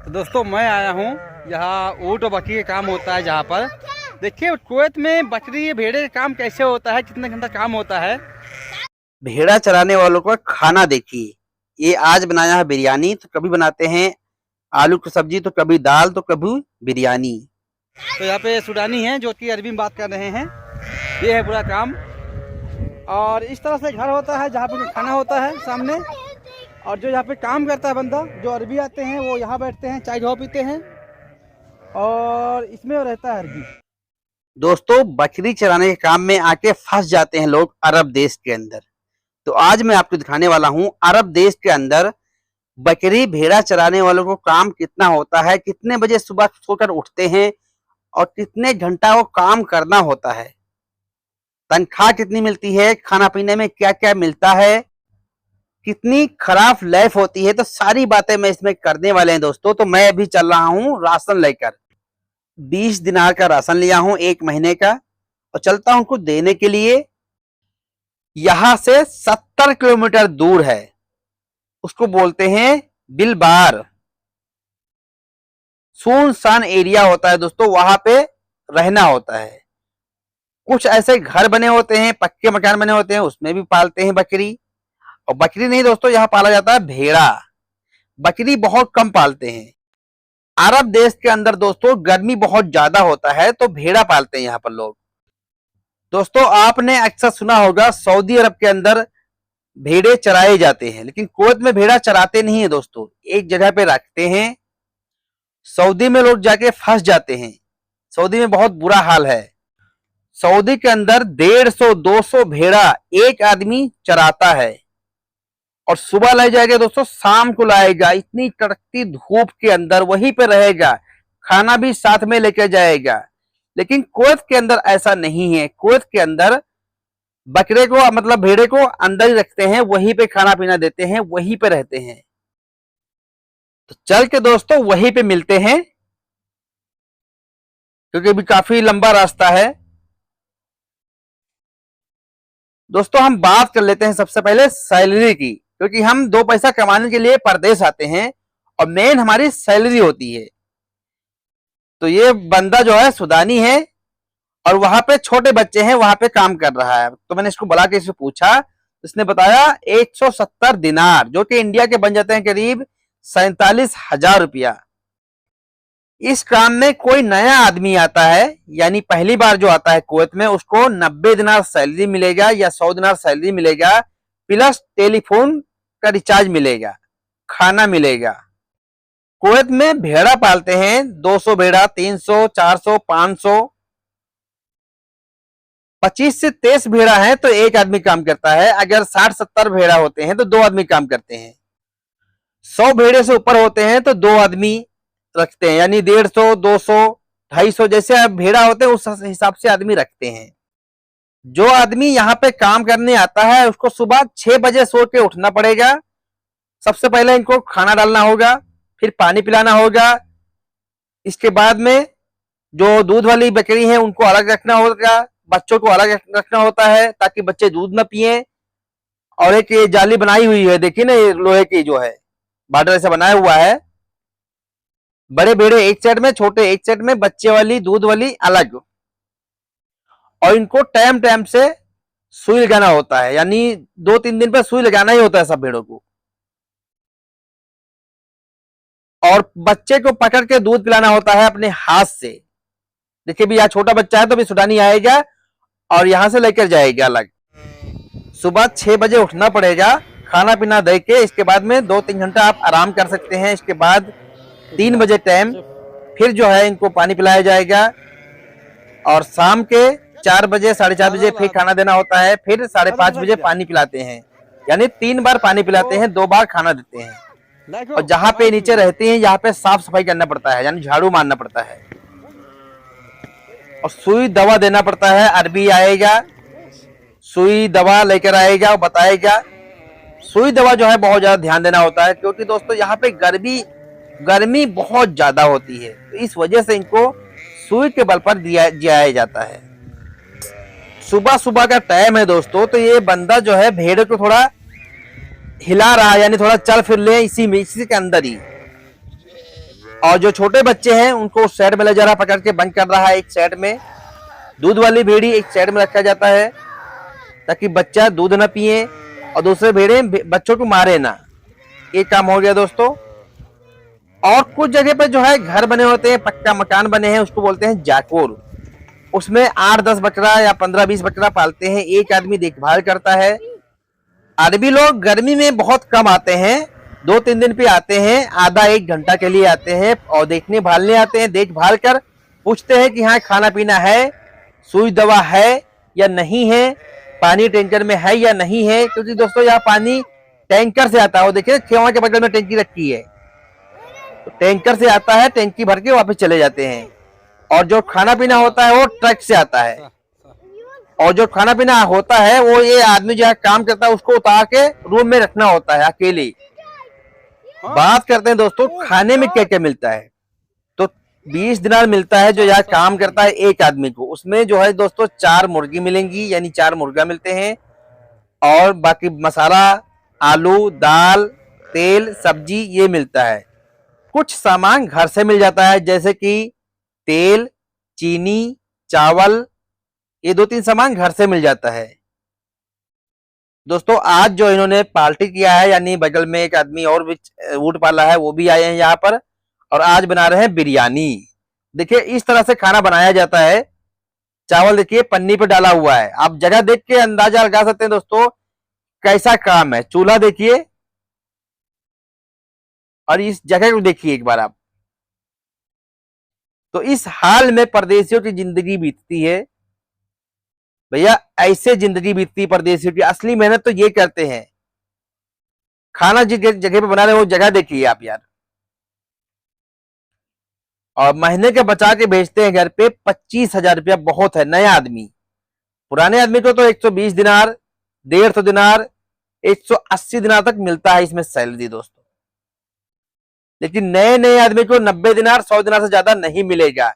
तो दोस्तों मैं आया हूँ यहाँ ऊँट और बकरी का काम होता है जहाँ पर। देखिए कुवैत में बकरी भेड़े का काम कैसे होता है, कितने घंटा काम होता है। भेड़ा चराने वालों का खाना देखिए। ये आज बनाया है बिरयानी, तो कभी बनाते हैं आलू की सब्जी, तो कभी दाल, तो कभी बिरयानी। तो यहाँ पे सूडानी है जो कि अरबी में बात कर रहे हैं। ये है पूरा काम और इस तरह से घर होता है जहाँ पे खाना होता है सामने। और जो यहाँ पे काम करता है बंदा, जो अरबी आते हैं वो यहाँ बैठते हैं, चाय जो पीते हैं और इसमें रहता है अरबी। दोस्तों बकरी चराने के काम में आके फंस जाते हैं लोग अरब देश के अंदर। तो आज मैं आपको दिखाने वाला हूँ अरब देश के अंदर बकरी भेड़ा चराने वालों को काम कितना होता है, कितने बजे सुबह सोकर उठते हैं और कितने घंटा वो काम करना होता है, तनख्वाह कितनी मिलती है, खाना पीने में क्या क्या मिलता है, कितनी खराब लाइफ होती है। तो सारी बातें मैं इसमें करने वाले हैं दोस्तों। तो मैं अभी चल रहा हूँ राशन लेकर, 20 दिनार का राशन लिया हूँ 1 महीने का, और चलता हूँ कुछ देने के लिए। यहां से 70 किलोमीटर दूर है, उसको बोलते हैं बिलबार। सुनसान एरिया होता है दोस्तों, वहां पे रहना होता है। कुछ ऐसे घर बने होते हैं, पक्के मकान बने होते हैं, उसमें भी पालते हैं बकरी। और बकरी नहीं दोस्तों, यहाँ पाला जाता है भेड़ा। बकरी बहुत कम पालते हैं। अरब देश के अंदर दोस्तों गर्मी बहुत ज्यादा होता है, तो भेड़ा पालते हैं यहाँ पर लोग। दोस्तों आपने अक्सर सुना होगा सऊदी अरब के अंदर भेड़े चराए जाते हैं, लेकिन कुवैत में भेड़ा चराते नहीं है दोस्तों, एक जगह पे रखते हैं। सऊदी में लोग जाके फंस जाते हैं। सऊदी में बहुत बुरा हाल है। सऊदी के अंदर 150-200 भेड़ा एक आदमी चराता है, और सुबह ले जाएगा दोस्तों, शाम को लाएगा। इतनी कड़कती धूप के अंदर वहीं पे रहेगा, खाना भी साथ में लेकर जाएगा। लेकिन कुवैत के अंदर ऐसा नहीं है। कुवैत के अंदर बकरे को मतलब भेड़े को अंदर ही रखते हैं, वहीं पे खाना पीना देते हैं, वहीं पे रहते हैं। तो चल के दोस्तों वहीं पे मिलते हैं, क्योंकि अभी काफी लंबा रास्ता है। दोस्तों हम बात कर लेते हैं सबसे पहले सैलरी की, क्योंकि हम 2 पैसा कमाने के लिए परदेश आते हैं और मेन हमारी सैलरी होती है। तो ये बंदा जो है सुडानी है और वहां पे छोटे बच्चे हैं, वहां पे काम कर रहा है। तो मैंने इसको बुला के इससे पूछा, इसने बताया 170 दिनार, जो कि इंडिया के बन जाते हैं करीब 47,000 रुपया। इस काम में कोई नया आदमी आता है, यानी पहली बार जो आता है कुवैत में, उसको 90 दिनार सैलरी मिलेगा या 100 दिनार सैलरी मिलेगा, प्लस टेलीफोन का रिचार्ज मिलेगा, खाना मिलेगा। कुवैत में भेड़ा पालते हैं, 200 भेड़ा, 300, 400, 500, 25 से 23 भेड़ा है तो एक आदमी काम करता है। अगर 60-70 भेड़ा होते हैं तो 2 आदमी काम करते हैं। 100 भेड़े से ऊपर होते हैं तो 2 आदमी रखते हैं, यानी 150, 200, 250 जैसे भेड़ा होते हैं उस हिसाब से आदमी रखते हैं। जो आदमी यहाँ पे काम करने आता है उसको सुबह 6 बजे सो के उठना पड़ेगा। सबसे पहले इनको खाना डालना होगा, फिर पानी पिलाना होगा। इसके बाद में जो दूध वाली बकरी है उनको अलग रखना होगा, बच्चों को अलग रखना होता है ताकि बच्चे दूध न पिए। और एक ये जाली बनाई हुई है, देखिए ना, ये लोहे की जो है बॉर्डर ऐसा बनाया हुआ है। बड़े भेड़े एक साइड में, छोटे एक साइड में, बच्चे वाली दूध वाली अलग। और इनको टाइम टाइम से सुई लगाना होता है, यानी 2-3 दिन पर सुई लगाना ही होता है सब भेड़ों को। और बच्चे को पकड़ के दूध पिलाना होता है अपने हाथ से। देखिए भी यहाँ छोटा बच्चा है तो भी सुडानी आएगा और यहां से लेकर जाएगा अलग। सुबह 6 बजे उठना पड़ेगा, खाना पीना दे के। इसके बाद में 2-3 घंटा आप आराम कर सकते हैं। इसके बाद 3 बजे टाइम फिर जो है इनको पानी पिलाया जाएगा, और शाम के 4 बजे 4:30 बजे फिर खाना देना होता है। फिर 5:30 बजे पानी पिलाते हैं, यानी 3 बार पानी पिलाते हैं, 2 बार खाना देते हैं। और जहां पे नीचे रहती हैं यहाँ पे साफ सफाई करना पड़ता है, यानी झाड़ू मारना पड़ता है, और सुई दवा देना पड़ता है। अरबी आएगा, सुई दवा लेकर आएगा और बताएगा। सुई दवा जो है बहुत ज्यादा ध्यान देना होता है, क्योंकि दोस्तों यहाँ पे गर्मी बहुत ज्यादा होती है, तो इस वजह से इनको सुई के बल पर जियाया जाता है। सुबह सुबह का टाइम है दोस्तों, तो ये बंदा जो है भेड़ को थोड़ा हिला रहा है, यानी थोड़ा चल फिर ले इसी के अंदर ही। और जो छोटे बच्चे हैं उनको उस साइड में ले जा रहा, पकड़ के बंद कर रहा है एक साइड में। दूध वाली भेड़ी एक साइड में रखा जाता है ताकि बच्चा दूध ना पिए और दूसरे भेड़े बच्चों को मारे ना। ये काम हो गया दोस्तों। और कुछ जगह पे जो है घर बने होते हैं, पक्का मकान बने हैं, उसको बोलते हैं जाकोर। उसमें 8-10 बकरा या 15-20 बकरा पालते हैं, एक आदमी देखभाल करता है। अरबी लोग गर्मी में बहुत कम आते हैं, 2-3 दिन पे आते हैं, आधा 1 घंटा के लिए आते हैं और देखने भालने आते हैं। देखभाल कर पूछते हैं कि हाँ खाना पीना है, सुई दवा है या नहीं है, पानी टैंकर में है या नहीं है, क्योंकि दोस्तों यहाँ पानी टैंकर से आता है। वो देखिए खेवा के बगल में टैंकी रखी है, तो टैंकर से आता है, टैंकी भर के वापस चले जाते हैं। और जो खाना पीना होता है वो ट्रक से आता है। और जो खाना पीना होता है वो ये आदमी जो है काम करता है उसको उतार के रूम में रखना होता है अकेले। बात करते हैं दोस्तों खाने में क्या क्या मिलता है। तो 20 दिनार मिलता है जो यहाँ काम करता है एक आदमी को। उसमें जो है दोस्तों 4 मुर्गी मिलेंगी, यानी 4 मुर्गा मिलते हैं। और बाकी मसाला, आलू, दाल, तेल, सब्जी ये मिलता है। कुछ सामान घर से मिल जाता है जैसे कि तेल, चीनी, चावल, ये 2-3 सामान घर से मिल जाता है। दोस्तों आज जो इन्होंने पार्टी किया है, यानी बगल में एक आदमी और भी ऊंट पाला है, वो भी आए हैं यहाँ पर और आज बना रहे हैं बिरयानी। देखिए इस तरह से खाना बनाया जाता है। चावल देखिए पन्नी पे डाला हुआ है। आप जगह देख के अंदाजा लगा सकते हैं दोस्तों कैसा काम है। चूल्हा देखिए और इस जगह को देखिए एक बार आप। तो इस हाल में परदेशियों की जिंदगी बीतती है भैया, ऐसे जिंदगी बीतती परदेशियों की। असली मेहनत तो ये करते हैं। खाना जिस जगह पे बना रहे वो जगह देखिए आप यार। और महीने के बचा के भेजते हैं घर पे 25,000 रुपया बहुत है नया आदमी। पुराने आदमी को तो 120 दिनार, 150 दिनार, 180 दिनार तक मिलता है इसमें सैलरी दोस्तों। लेकिन नए नए आदमी को 90 दिनार, 100 दिनार से ज्यादा नहीं मिलेगा।